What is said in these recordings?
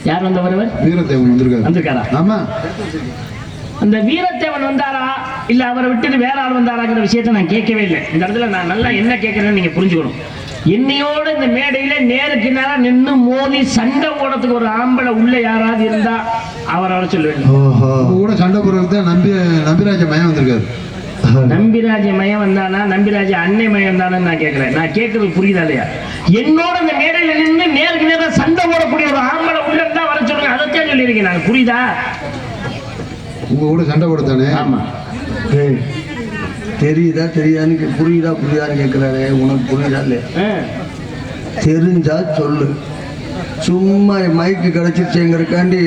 யார் வந்தவர்? வீரத்தேவன் வந்திருக்காரா? ஆமா. அந்த வீரத்தேவன் வந்தாரா இல்ல அவரை விட்டுட்டு வேற ஆள் வந்தாராங்கிற விஷயத்தை நான் கேட்கவே இல்லை. இந்த இடத்துல நான் நல்லா என்ன கேட்கிறேன்னு நீங்க புரிஞ்சுக்கணும். என்னையோட இந்த மேடையில நேருக்கு நேரம் நின்று மோதி சண்டை போடுறதுக்கு ஒரு ஆம்பளை உள்ள யாராவது இருந்தா அவரை சொல்லுவேன். கூட சண்டை போடுறதுக்கு தான் நம்பிராஜ மயம் வந்திருக்காரு. நம்பிராஜ மயம் வந்தானா நம்பிராஜ அன்னை மயம் வந்தானு நான் கேட்கிறேன். நான் கேட்கறது புரியுதா இல்லையா? என்னோட இந்த மேடையில நின்று நேருக்கு நேரம் சண்டை போடக்கூடிய ஒரு ஆம்பளை உள்ள இருந்தா வர சொல்லுங்க. அதைத்தான் சொல்லியிருக்கேன் நான். புரியுதா? உங்க கூட சண்டை போடுத்தானே. ஆமா. தெரியுதா தெரியாதுன்னு புரியுதான்னு கேட்கிறாரு. உனக்கு புரியுதா இல்லையா? தெரிஞ்சா சொல்லு. சும்மா மைக்கு கிடைச்சிருச்சுங்கிறக்காண்டி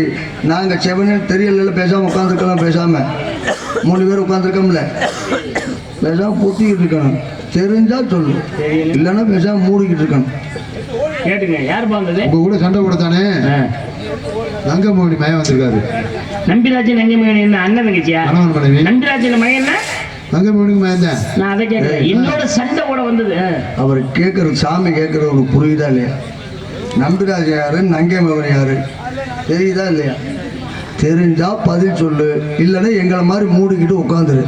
நாங்கள் செவனு தெரியல பேசாமல் உட்காந்துருக்கலாம். பேசாமல் 3 பேர் உட்காந்துருக்கோம்ல, பேசாமல் பூத்திக்கிட்டு இருக்கணும். தெரிஞ்சா சொல்லு, இல்லைன்னா பேசாமல் மூடிக்கிட்டு இருக்கணும். கேட்டுங்க. யார் பார்த்தது? உங்க கூட சண்டை போடுத்தானே நங்கமோனி மயம் வந்திருக்காரு. நம்பிராஜன் நங்கமோனி என்ன அண்ணன் தங்கச்சியா? நம்பிராஜன் மயம் என்ன? நங்கமோனிக்கு மயம் தான். நான் அதை கேட்கிறேன். என்னோட சண்டை கூட வந்தது. அவர் கேட்கறது சாமி கேட்கறது உனக்கு புரியுதா இல்லையா? நம்பிராஜ யாரு, நங்கமோகன் யாரு தெரியுதா இல்லையா? தெரிஞ்சா பதில் சொல்லு, இல்லைன்னா எங்களை மாதிரி மூடிக்கிட்டு உட்காந்துரு.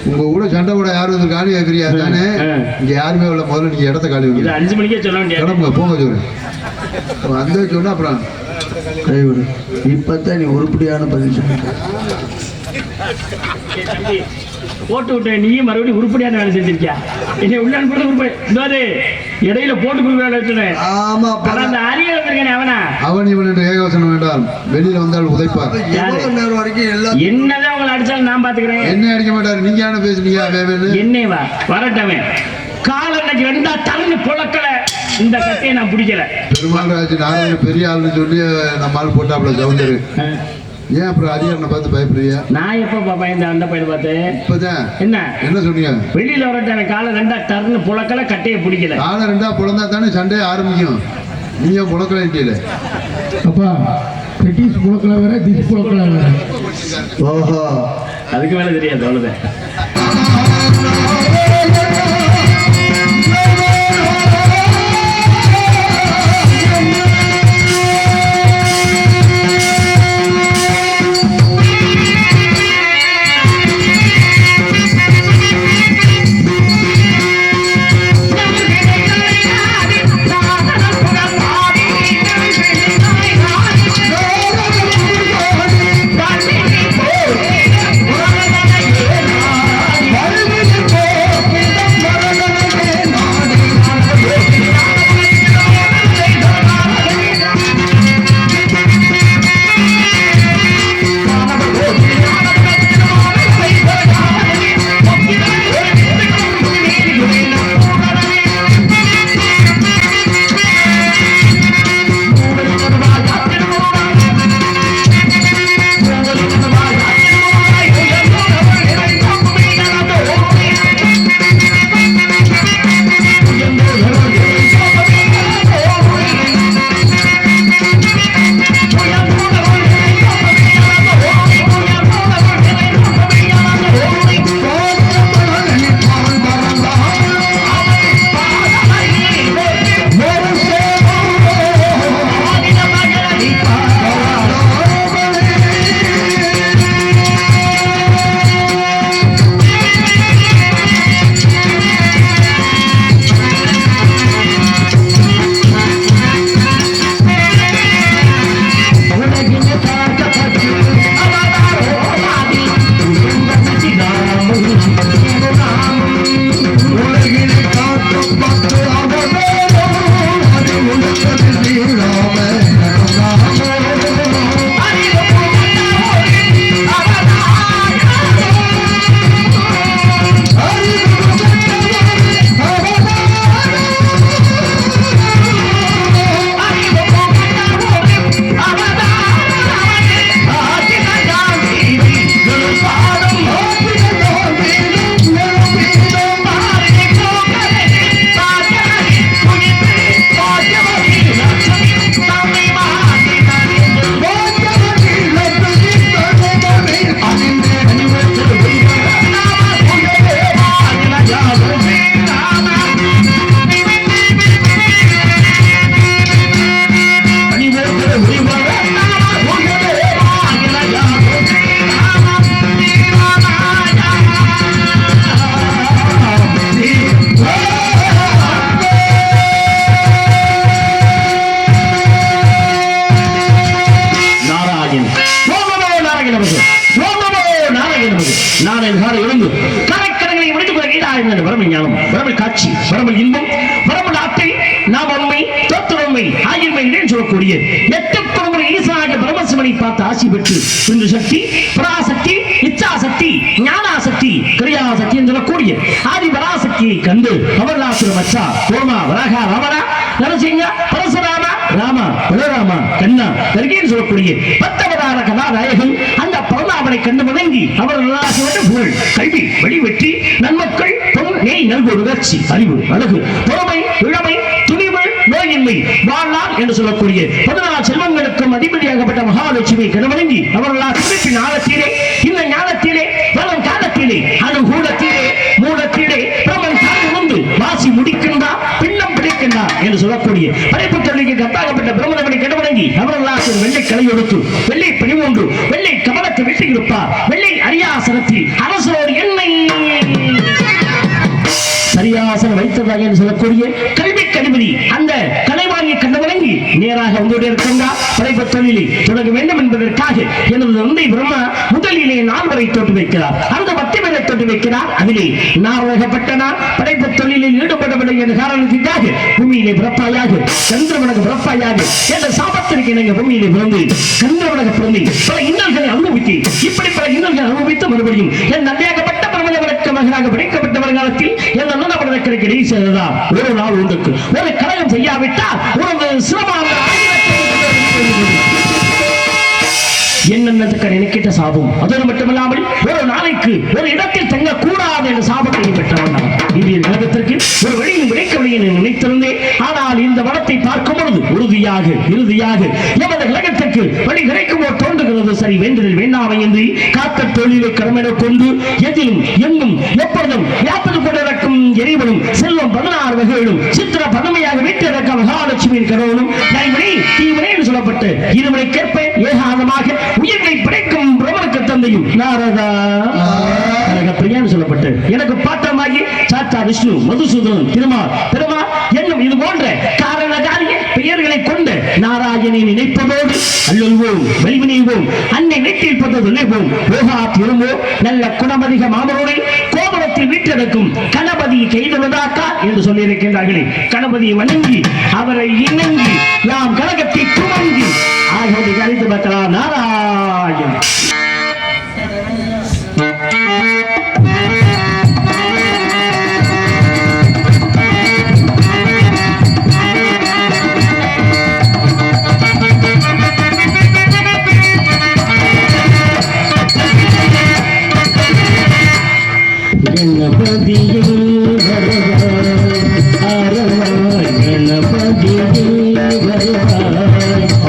உங்க கூட சண்டை கூட யாரும் வந்து காலி கேட்கறியா தானே? இங்க யாருமே உள்ள முதல்ல நீங்க இடத்த காலி 5 மணிக்கே சொல்ல வேண்டிய போங்க சொல்றேன். அந்த சொன்னா அப்புறம் கைவிடு. இப்பதான் நீ உருப்படியான பதில் சொல்ல. போட்டு விட்ட நீயும் மறுபடியும் உருப்படியான வேலை செஞ்சிருக்கியா? என்ன உள்ள உருப்படி இடையில போட்டு கொடுக்க. ஆமா, அந்த அரிய வந்திருக்கேன். அவன் இவன் என்று ஏகவசனம் வேண்டாம். வெளியில வந்தால் உதைப்பார். நேரம் வரைக்கும் எல்லாம் என்னதான் உங்களை அடிச்சாலும் நான் பாத்துக்கிறேன். என்ன அடிக்க மாட்டாரு. நீங்க என்ன பேசுறீங்க? என்னவா வரட்டவன் கால இன்னைக்கு 2 தள்ளு புழக்கல. இந்த கட்டையை நான் பிடிக்கல. பெருமாள் ராஜ் நான் பெரிய ஆளுன்னு சொல்லி நம்ம ஆள் போட்டாப்ல சவுந்தரு. ஏன் அப்புறம் அதிகாரனை பார்த்து பயப்படுறியா? நான் எப்ப பயந்த அந்த பையனை பார்த்து இப்பதான் என்ன சொன்னீங்க? வெளியில வரட்ட காலை 2 டர்னு புழக்கல, கட்டையை பிடிக்கல. காலை 2 புலந்தா தானே சண்டையை ஆரம்பிக்கும். நீங்க புழக்கல இல்ல அப்பா. பிரிட்டிஷ் புழக்கல வேற, திஸ் புழக்கல வேற. ஓஹோ, அதுக்கு மேல தெரியாது. அவ்வளவுதான். நமக்கு ஓமமோ நாராயண நமக்கு நாராயண காலை இருந்து கலைக்கடங்களை முடித்துக் கொள்ள வரம்பு ஞானம் வரம்பு காட்சி வரம்பு இன்பம் வரம்பு நாட்டை நாம் உண்மை தோற்றுமை ஆகியவை சொல்லக்கூடிய 8 குணமுறை ஈசாக பிரம்மசிவனை பார்த்து ஆசி பெற்று பிந்து சக்தி பராசக்தி இச்சாசக்தி ஞானாசக்தி கிரியாசக்தி என்று சொல்லக்கூடிய ஆதி பராசக்தியை கண்டு அமர்நாசுர மச்சா கோமா வராகா ராமரா நரசிங்க பரசுராம ராமா பலராமா கண்ணா கருகேன்னு சொல்லக்கூடிய 10 அவதார கதாநாயகன் அந்த பரந்தாமனை கண்டு வணங்கி அவர் புகழ் கல்வி வழிவெற்றி நன்மக்கள் பொன் நெய் நல்கு உணர்ச்சி அறிவு அழகு பொறுமை இளமை துணிவு நோயின்மை வாழ்நாள் என்று சொல்லக்கூடிய 14 செல்வங்களுக்கும் அதிபதியாகப்பட்ட மகாலட்சுமி கணவணங்கி அவர்களால் குறிப்பின் ஆழத்திலே இந்த ஞானத்திலே வரும் காலத்திலே அனுகூலத்திலே மூலத்திலே பிரமன் தாழ்ந்து வந்து வாசி முடிக்கின்றா பின்னம் பிடிக்கின்றா என்று சொல்லக்கூடிய படைப்பு தொழிலுக்கு கத்தாகப்பட்ட பிரம்மதவனை கணவணங்கி அவர்களால் வெள்ளை கலை எடுத்து வெள்ளை பணிமூன்று வெள்ளை கமலத்தை வெட்டி இருப்பார் வெள்ளை அரியாசனத்தில் அரசோடு எண்ணெய் சரியாசனம் வைத்ததாக என்று சொல்லக்கூடிய கல்வி கணிபதி அந்த கலைவாணியை கண்டு வணங்கி நேராக உங்களுடைய இருக்கின்றார் படைப்பு தொழிலை தொடங்க வேண்டும் என்பதற்காக எனது தந்தை பிரம்மா முதலிலே 4 வரை தோற்று வைக்கிறார் அந்த 10 வரை தோற்று வைக்கிறார் அதிலே நாரகப்பட்டனா படைப்பு தொழிலில் ஈடுபடவில்லை என்ற காரணத்திற்காக பூமியிலே பிறப்பாயாக சந்திரவனக பிறப்பாயாக என்ற சாபத்திற்கு இணங்க பூமியிலே பிறந்து சந்திரவனக பிறந்து பல இன்னல்களை அனுபவித்து இப்படி பல இன்னல்களை அனுபவித்து மறுபடியும் என் நன்மையாகப்பட்ட பிரபலவனுக்கு மகனாக படைக்கப்பட்ட வருங்காலத்தில் என் நன்னவர்களுக்கு இடையே சேர்ந்ததா ஒரு நாள் ஒன்றுக்கு ஒரு கலகம் செய்யாவிட்டால் ஒரு சிரமமான என்னென்னதுக்கு நினைக்கிட்ட சாபம் அதோடு மட்டுமில்லாமல் ஒரு நாளைக்கு ஒரு இடத்தில் தங்க கூடாது என்ற சாபத்தை பெற்றவன் இந்திய உலகத்திற்கு ஒரு வழியும் விடைக்கவில்லை என்று நினைத்திருந்தேன் ஆனால் இந்த வனத்தை பார்க்கும் பொழுது இறுதியாக எமது உலகத்திற்கு வழி கிடைக்குமோ தோன்றுகிறது சரி வேண்டுதல் வேண்டாமை என்று காத்த தொழிலை கடமென கொண்டு எதிலும் எங்கும் எப்பொழுதும் யாப்பது கொண்டிருக்கும் எரிவனும் செல்வம் 16 வகைகளும் சித்திர பதுமையாக வீட்டிருக்க மகாலட்சுமியின் கடவுளும் கைவினை தீவினை என்று சொல்லப்பட்டு இருவரைக்கேற்ப ஏகாதமாக உயிர்களை படைக்கும் பிரம்மனுக்கு தந்தையும் நாரதா பிரியான்னு சொல்லப்பட்டு எனக்கு பாத்திரமாகி சாத்தா விஷ்ணு மதுசூதனன் திருமா என்னும் இது போன்ற காரண காரிய பெயர்களை கொண்டு நாராயணனை நினைப்பதோடு அல்லல்வோம் வலிவினைவோம் அன்னை நெற்றில் நினைப்போம் போகா திரும்போ நல்ல குணமதிக மாமருடைய கோபுரத்தில் வீட்டிற்கும் கணபதி கைதுவதாக்கா என்று சொல்லியிருக்கின்றார்களே கணபதியை வணங்கி அவரை இணங்கி நாம் கழகத்தை துவங்கி ஆகியோரை கழித்து பார்க்கலாம் நாராயணன் கணபதியில் வருவாய் அரவாய் கணபதியில் வருவாய்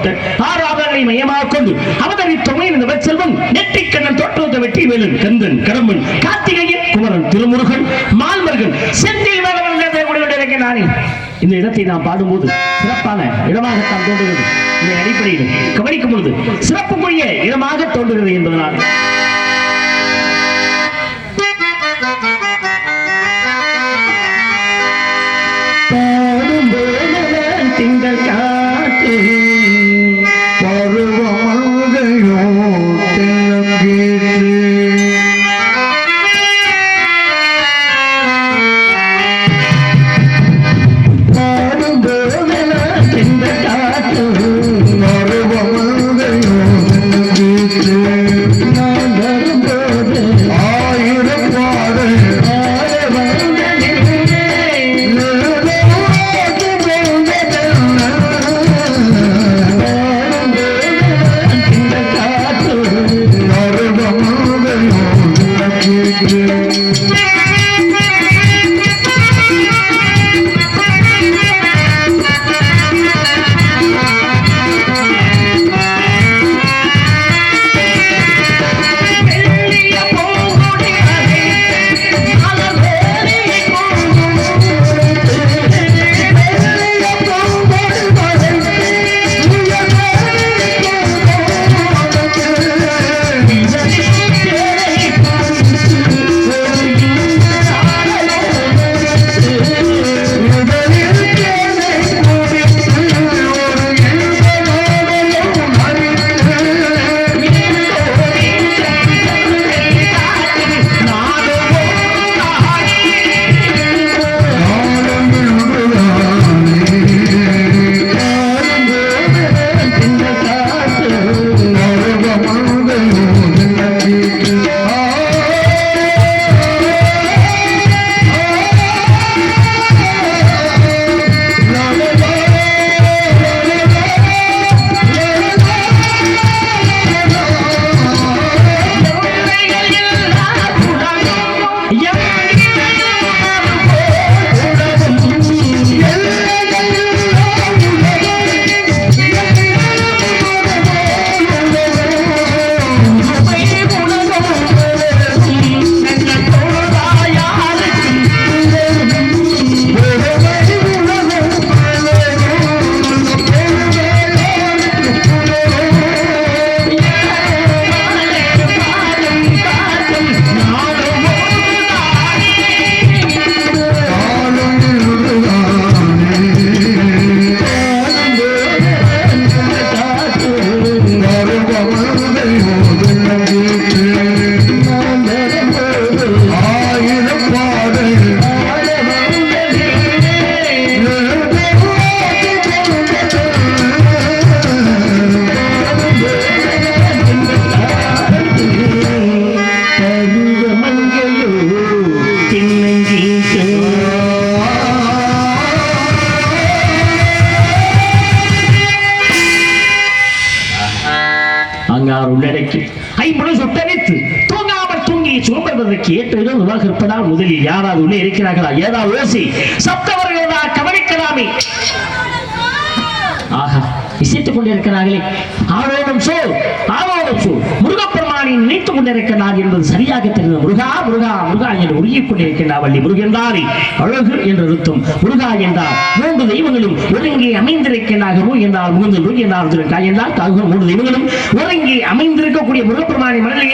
படைக்கப்பட்ட ஆறாவதை மையமாக கொண்டு அவதரித்தமை இந்த செல்வன் நெற்றிக்கண்ணன் தோற்றுவத வெற்றி வேலன் கந்தன் கடம்பன் கார்த்திகையன் குமரன் திருமுருகன் மால்மர்கள் செந்தில் வேலவன் நானே இந்த இடத்தை நாம் பாடும்போது சிறப்பான இடமாகத்தான் தோன்றுகிறது. இந்த அடிப்படையில் கவனிக்கும் பொழுது சிறப்புக்குரிய இடமாக தோன்றுகிறது என்பதனால் திங்கள் காட்டு பருவமங்கையோ தென்னங்கீற்று உள்ளடக்கி ஐம்பது சுட்டரித்து தூங்காமல் தூங்கி சுகப்படுவதற்கு ஏற்றதும் இருப்பதால் முதலில் யாராவது உள்ளே இருக்கிறார்களா? ஏதாவது யோசி சப்தவர்களா கவனிக்கலாமே. ஆஹா, இசைத்துக் கொண்டிருக்கிறார்களே. ஆரோடும் சொல் ஆரோடும் சொல் முருகப்பெருமானை நினைத்துக் கொண்டிருக்கிறார் என்பது சரியாக தெரிந்த முருகா முருகா முருகா என்று உருகிக் கொண்டிருக்கின்றார். வள்ளி முருகென்றாரே அழகு என்று அர்த்தம். முருகா என்றால் மூன்று தெய்வங்களும் ஒருங்கே அமைந்திருக்கிறார்கள் என்றால் முகுந்து முருகி என்றால் என்றால் தாழ்வு மூன்று தெய்வங்களும் ஒருங்கே அமைந்திருக்கக்கூடிய முருகப்பெருமானை மனதில்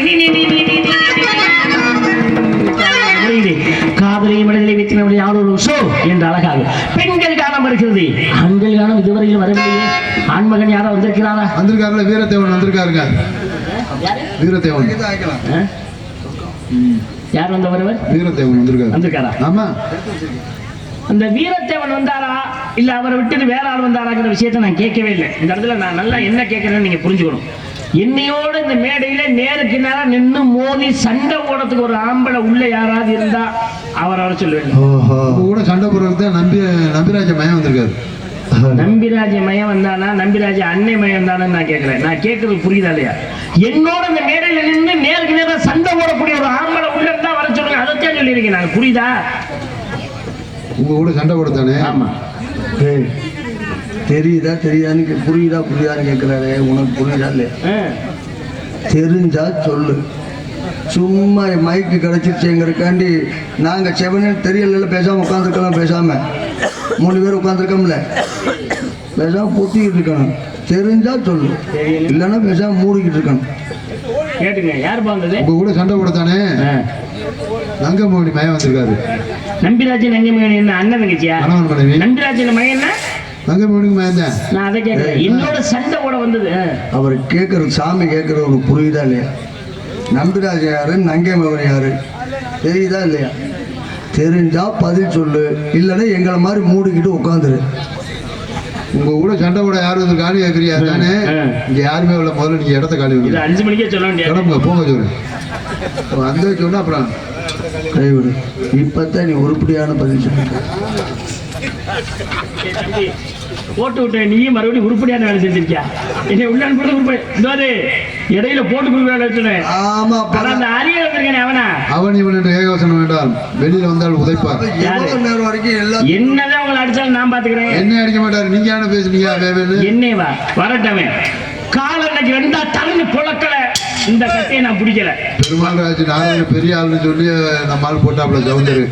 காதலை மனதிலே வைத்து ஆரோடும் சோ என்று அழகாக பெண்கள் காணம் வருகிறது. ஆண்கள் காணம் இதுவரையில் வரவில்லையே. ஆண்மகன் யாரோ வந்திருக்கிறாரா? வந்திருக்காருல, வீரத்தேவன் வந்திருக்காருங்க. வீரத்தேவன் யார் வந்த வருவர்? வீரத்தேவன் வந்திருக்காரா? ஆமா. அந்த வீரத்தேவன் வந்தாரா இல்ல அவரை விட்டு வேற ஆள் வந்தாராங்கிற விஷயத்தை நான் கேட்கவே இல்லை. இந்த இடத்துல நான் நல்லா என்ன கேட்கிறேன்னு நீங்க புரிஞ்சுக்கணும். என்னையோட இந்த மேடையில நேருக்கு நேரம் நின்று மோதி சண்டை போடுறதுக்கு ஒரு ஆம்பளை உள்ள யாராவது இருந்தா அவரை சொல்லுவேன். கூட சண்டை போடுறதுக்கு நம்பிராஜ மயம் வந்திருக்காரு. நம்பிராஜ மயம் வந்தானா நம்பிராஜ அன்னை மயம் வந்தானு நான் கேட்கிறேன். நான் கேட்கறது புரியுதா இல்லையா? என்னோட இந்த மேடையில நின்று நேருக்கு நேரம் சண்டை போடக்கூடிய ஒரு ஆம்பளை உள்ள இருந்தா வர சொல்லுங்க. அதைத்தான் சொல்லியிருக்கேன் நான். புரியுதா? உங்க கூட சண்டை போடுத்தானே? ஆமா. தெரியுதான்னு புரியுதான்னு கேட்குறாரு. உனக்கு புரியுதா இல்லையா? தெரிஞ்சா சொல்லு. சும்மா மைக்கு கிடச்சிருச்சேங்கிறக்காண்டி நாங்கள் செவனேன்னு தெரியல பேசாமல் உட்காந்துருக்கலாம். பேசாமல் 3 பேர் உட்காந்துருக்கோம்ல, பேசாமல் பொத்திக்கிட்டு இருக்கணும். தெரிஞ்சா சொல்லு, இல்லைன்னா பேசாமல் மூடிக்கிட்டு இருக்கணும். கேட்டுங்க, யார் வந்தது? உங்க கூட சண்டை போடத்தானே நங்கமோகனி மயம் வந்திருக்காரு. நம்பிராஜன் நங்கமோகனி என்ன அண்ணன் தங்கச்சியா? கணவன் மனைவி. நம்பிராஜன் மகன் என்ன? நங்கமோகனிக்கு மயம் தான். நான் அதை கேட்கிறேன். என்னோட சண்டை கூட வந்தது. அவர் கேட்கறது, சாமி கேட்கறது உனக்கு புரியுதா இல்லையா? நம்பிராஜ யாரு, நங்கை மகன் யாரு தெரியுதா இல்லையா? தெரிஞ்சா பதில் சொல்லு, இல்லைன்னா எங்களை மாதிரி மூடிக்கிட்டு உட்காந்துரு. உங்க கூட சண்டை கூட யாரும் வந்து காலி கேட்கறியா தானே? இங்க யாருமே உள்ள முதல்ல நீங்க இடத்த காலி இது 5 மணிக்கே சொல்ல வேண்டிய கிளம்புங்க, போங்க சொல்லு. அந்த சொன்னா அப்புறம் கைவிடு. இப்பத்தான் நீ உருப்படியான பதில் சொல்லிட்ட. போட்டு விட்ட நீயும் மறுபடியும் உருப்படியான வேலை செஞ்சிருக்கியா? என்னை உள்ள உருப்படி இந்த இடையில போட்டு கொடுக்க. ஆமா, அந்த அரிய வந்திருக்கேன். அவனா அவன் இவன் என்று ஏகவசனம் வேண்டாம். வெளியில வந்தால் உதைப்பார். எவ்வளவு நேரம் வரைக்கும் எல்லாம் என்னதான் உங்களை அடிச்சாலும் நான் பாத்துக்கிறேன். என்ன அடிக்க மாட்டாரு. நீங்க என்ன பேசுனீங்க? என்னைவா வரட்டவன் கால இன்னைக்கு 2 தள்ளு புழக்கல. இந்த கட்டையை நான் பிடிக்கல. பெருமாள் ராஜ் நாராயண பெரிய ஆளுன்னு சொல்லி நம்ம ஆள் போட்டாப்புல ஜவுந்தரு.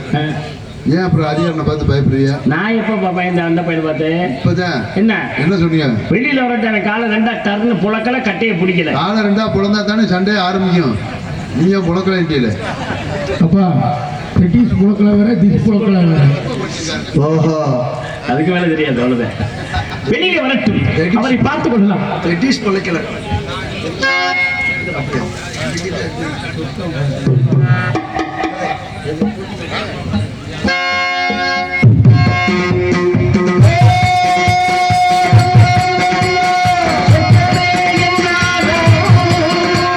ஏன் அப்புறம் அதிகாரனை பார்த்து பயப்படுறியா? நான் எப்ப பயந்த அந்த பையனை பார்த்து இப்பதான் என்ன சொன்னீங்க? வெளியில வரட்டவன் கால 2 டர்னு புழக்கல, கட்டையை பிடிக்கல. காலை 2 புலந்தா தானே சண்டையை ஆரம்பிக்கும். நீங்க புழக்கல. அப்பா பெட்டிஸ் புழக்கல வேற, திஸ் புழக்கல வேற. ஓஹோ, அதுக்கு மேல தெரியாது. அவ்வளவுதான். வெளியில வரட்டும், அவரை பார்த்து கொள்ளலாம். பெட்டிஸ் பிழைக்கல.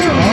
Hare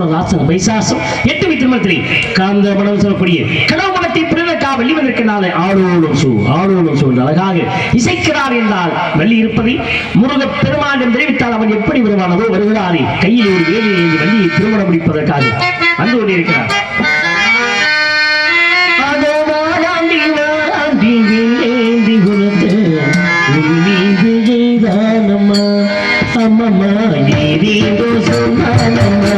அசுரராசன் பைசாசம் 8 திருமணத்திலே காந்த மனம் சொல்லக்கூடிய கனவு மனத்தை பிறருக்கா வெளிவதற்கு நாளை ஆளோடும் சூ என்று அழகாக இசைக்கிறார் என்றால் வள்ளி இருப்பதை முருகப் பெருமான் என்று தெரிவித்தால் அவன் எப்படி வருவானதோ வருகிறாரே கையில் ஒரு வேலையை வள்ளியை திருமணம் முடிப்பதற்காக வந்து கொண்டிருக்கிறார். அம்மம்மா ஏதேதோ சொன்னானம்மா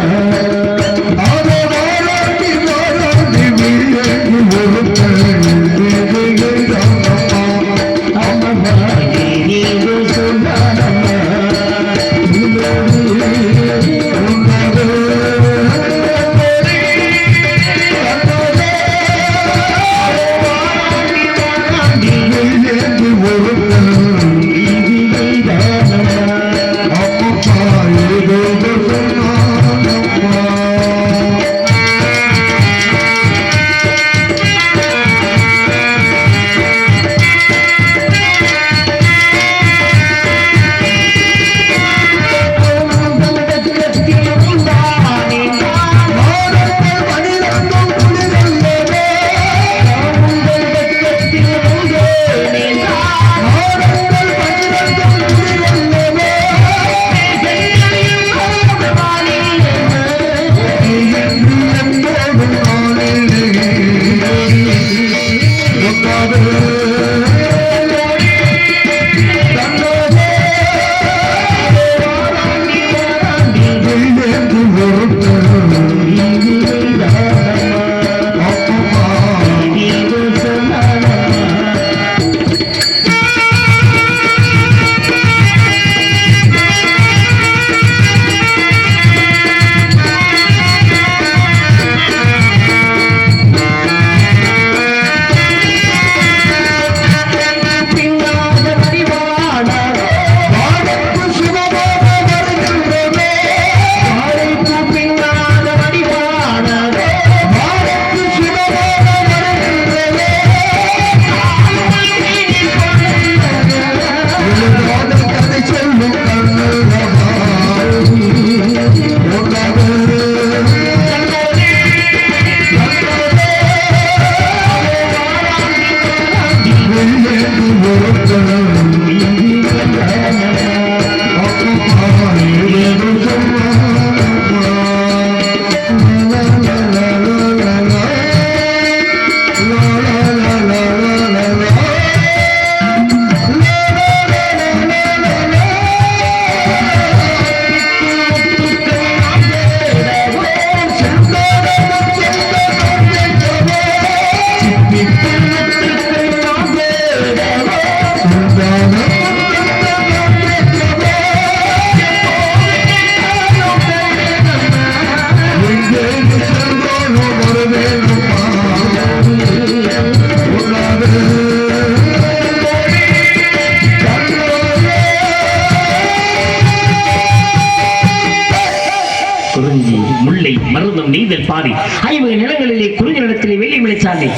நெய்தல் பாரி 50 நிலங்களிலே குறிஞ்ச நிலத்திலே வெள்ளி மிளைச்சாலை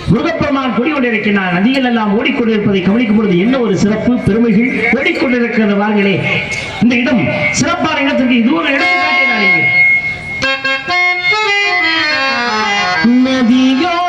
முருகப்பெருமான் கொடிக்கொண்டிருக்கிறார். நதிகள் எல்லாம் ஓடிக்கொண்டிருப்பதை கவனிக்கும் பொழுது என்ன ஒரு சிறப்பு பெருமைகள் ஓடிக்கொண்டிருக்கிற வார்களே. இந்த இடம் சிறப்பான இடத்திற்கு இது ஒரு எடுத்துக்காட்டே. நதியோரம்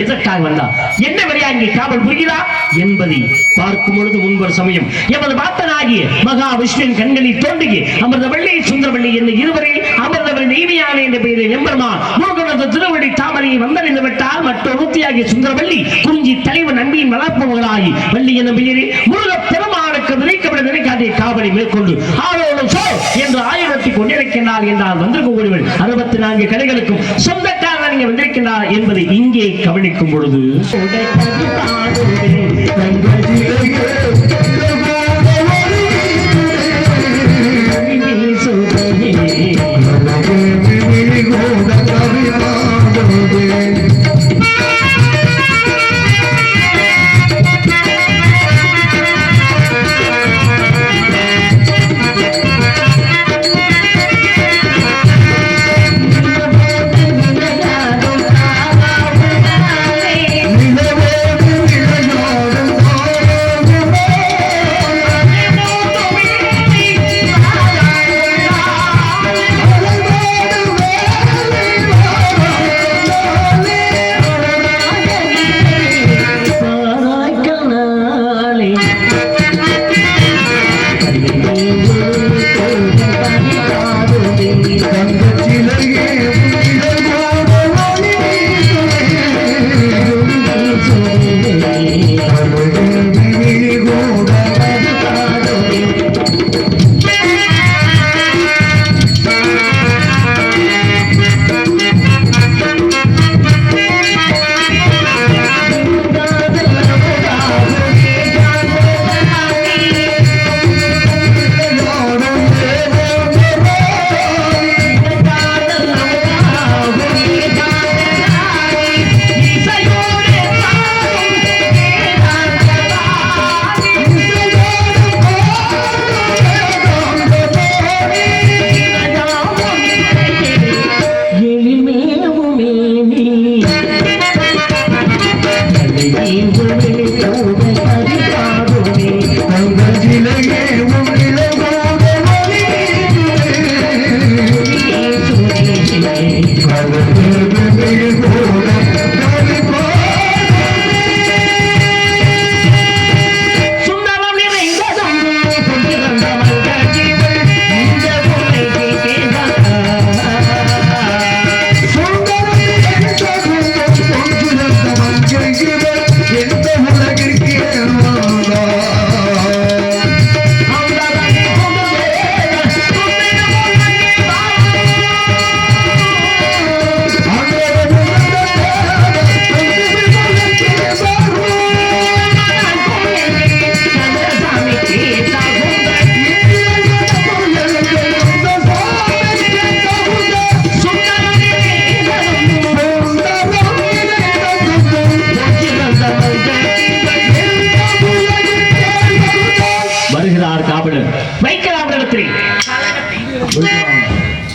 எதற்காக வந்தா, என்ன வழியா இங்கே காவல் புரிகிறா என்பதை பார்க்கும் பொழுது முன்பொரு சமயம் எமது பாத்தனாகிய மகா விஷ்ணுவின் கண்களில் தோன்றிய அமிர்தவள்ளி சுந்தரவள்ளி என்ற இருவரில் அமிர்தவள்ளி நெய்மையான என்ற பெயரில் எம்பெருமான் முருகனது திருவடி தாமரையை வந்தடைந்து விட்டால் மற்றொருத்தியாகிய சுந்தரவள்ளி குறிஞ்சி தலைவன் நம்பியின் வளர்ப்பவர்களாகி வள்ளி என்ற பெயரில் முருக பெருமானுக்கு நினைக்கப்பட நினைக்காதே காவலை மேற்கொண்டு ஆளோடும் சோ என்று ஆயுதத்தை கொண்டிருக்கின்றார் என்றால் வந்திருக்கக்கூடியவர்கள் 64 கடைகளுக்கும் சொந்தக்காரர் இங்கே வந்திருக்கின்றார் என்பதை இங்கே கவனிக்கும் பொழுது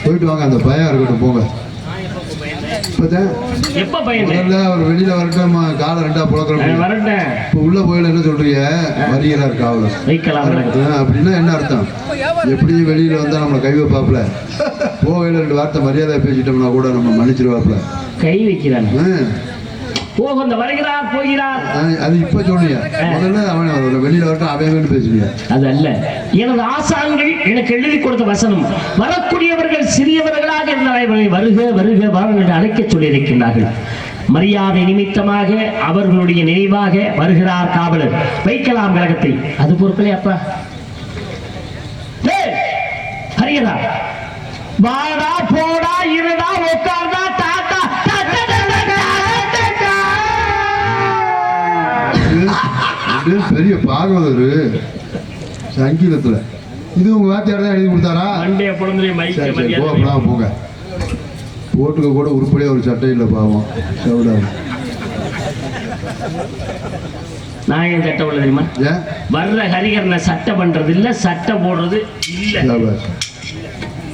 போயிட்டு வாங்க, அந்த பயம் இருக்கட்டும் போங்க. எப்ப பையன் அவர் வெளியில வரட்டும், காலை ரெண்டா புழக்கிறோம் வரட்டேன். இப்ப உள்ள போயில என்ன சொல்றீங்க, வருகிறார் காவலர் அப்படின்னா என்ன அர்த்தம்? எப்படி வெளியில வந்தா நம்மளை கை வைப்பாப்புல, போகையில 2 வார்த்தை மரியாதை பேசிட்டோம்னா கூட நம்ம மன்னிச்சிருவாப்புல. கை வைக்கிறாங்க போக வருகிறார் போகிறார் அது இப்ப சொன்னீங்க, முதல்ல அவன் வெளியில வரட்டும் அவன் பேசுறீங்க. அது அல்ல, எனது ஆசான்கள் எனக்கு எழுதி கொடுத்த வசனம், வரக்கூடியவர்கள் சிறியவர்களாக இருந்தால் வருக வருக வாருங்கள் அழைக்க சொல்லியிருக்கின்றார்கள். மரியாதை நிமித்தமாக அவர்களுடைய நினைவாக வருகிறார் காவலர், வைக்கலாம் கழகத்தை. அது பொறுக்கலே அப்பா ஹரியதா வாடா போடா இருடா உட்கார்ந்தா டாட்டா பெரிய பாகவதரு சங்கீதத்துல இது உங்க வாத்தியார் தான் எழுதி கொடுத்தாரா? போங்க, போட்டுக்க கூட உருப்படியா ஒரு சட்டை இல்லை பாவம். நான் ஏன் சட்டை போடல தெரியுமா? வர்ற ஹரிகரனை சட்டை பண்றது இல்ல, சட்டை போடுறது இல்ல.